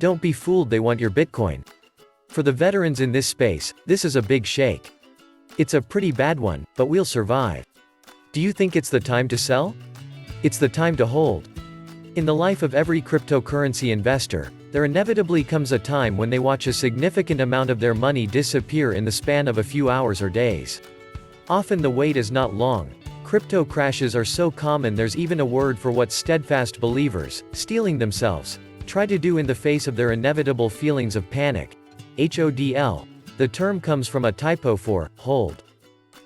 Don't be fooled, they want your Bitcoin. For the veterans in this space, this is a big shake. It's a pretty bad one, but we'll survive. Do you think it's the time to sell? It's the time to hold. In the life of every cryptocurrency investor, there inevitably comes a time when they watch a significant amount of their money disappear in the span of a few hours or days. Often the wait is not long. Crypto crashes are so common there's even a word for what steadfast believers, stealing themselves, try to do in the face of their inevitable feelings of panic. HODL. The term comes from a typo for hold.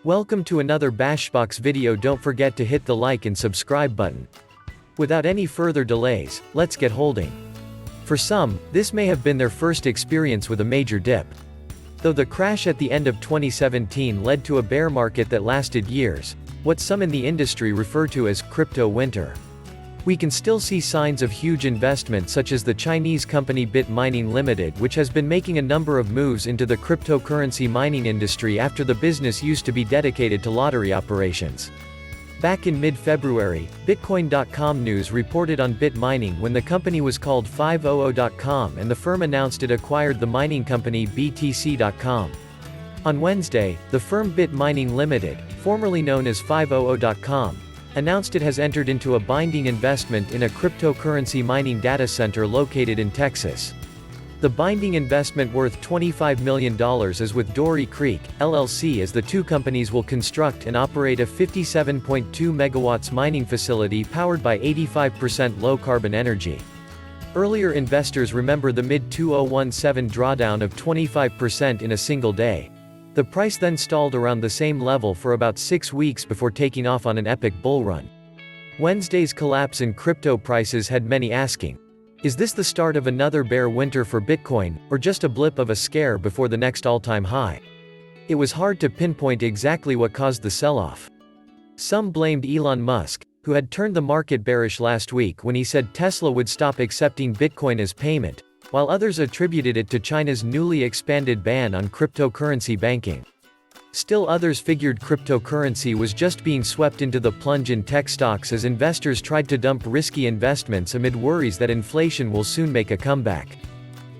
Welcome to another Bashbox video. Don't forget to hit the like and subscribe button. Without any further delays, let's get holding. For some, this may have been their first experience with a major dip. Though the crash at the end of 2017 led to a bear market that lasted years, what some in the industry refer to as crypto winter, we can still see signs of huge investment, such as the Chinese company Bit Mining Limited, which has been making a number of moves into the cryptocurrency mining industry after the business used to be dedicated to lottery operations. Back in mid-February, Bitcoin.com News reported on Bit Mining when the company was called 500.com and the firm announced it acquired the mining company BTC.com. On Wednesday, the firm Bit Mining Limited, formerly known as 500.com, announced it has entered into a binding investment in a cryptocurrency mining data center located in Texas. The binding investment worth $25 million is with Dory Creek, LLC, as the two companies will construct and operate a 57.2 megawatts mining facility powered by 85% low-carbon energy. Earlier investors remember the mid-2017 drawdown of 25% in a single day. The price then stalled around the same level for about 6 weeks before taking off on an epic bull run. Wednesday's collapse in crypto prices had many asking, is this the start of another bear winter for Bitcoin, or just a blip of a scare before the next all-time high? It was hard to pinpoint exactly what caused the sell-off. Some blamed Elon Musk, who had turned the market bearish last week when he said Tesla would stop accepting Bitcoin as payment, while others attributed it to China's newly expanded ban on cryptocurrency banking. Still others figured cryptocurrency was just being swept into the plunge in tech stocks as investors tried to dump risky investments amid worries that inflation will soon make a comeback.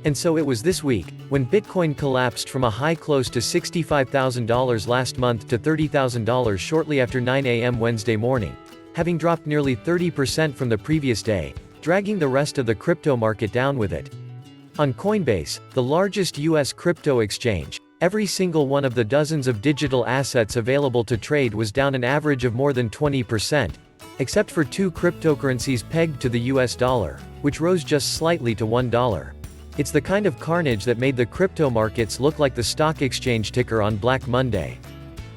And so it was this week, when Bitcoin collapsed from a high close to $65,000 last month to $30,000 shortly after 9 a.m. Wednesday morning, having dropped nearly 30% from the previous day, dragging the rest of the crypto market down with it. On Coinbase, the largest U.S. crypto exchange, every single one of the dozens of digital assets available to trade was down an average of more than 20%, except for two cryptocurrencies pegged to the US dollar, which rose just slightly to $1. It's the kind of carnage that made the crypto markets look like the stock exchange ticker on Black Monday.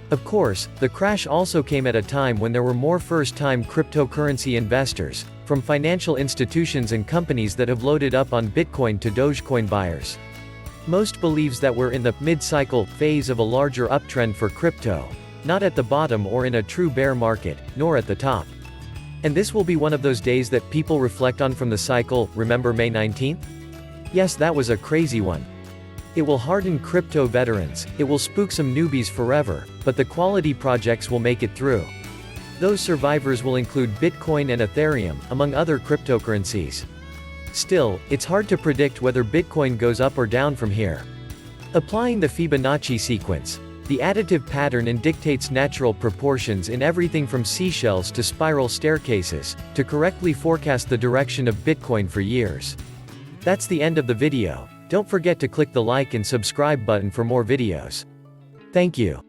Of course, the crash also came at a time when there were more first-time cryptocurrency investors, from financial institutions and companies that have loaded up on Bitcoin to Dogecoin buyers. Most believes that we're in the mid-cycle phase of a larger uptrend for crypto, not at the bottom or in a true bear market, nor at the top. And this will be one of those days that people reflect on from the cycle. Remember May 19th? Yes, that was a crazy one. It will harden crypto veterans, it will spook some newbies forever, but the quality projects will make it through. Those survivors will include Bitcoin and Ethereum, among other cryptocurrencies. Still, it's hard to predict whether Bitcoin goes up or down from here. Applying the Fibonacci sequence, the additive pattern dictates natural proportions in everything from seashells to spiral staircases, to correctly forecast the direction of Bitcoin for years. That's the end of the video. Don't forget to click the like and subscribe button for more videos. Thank you.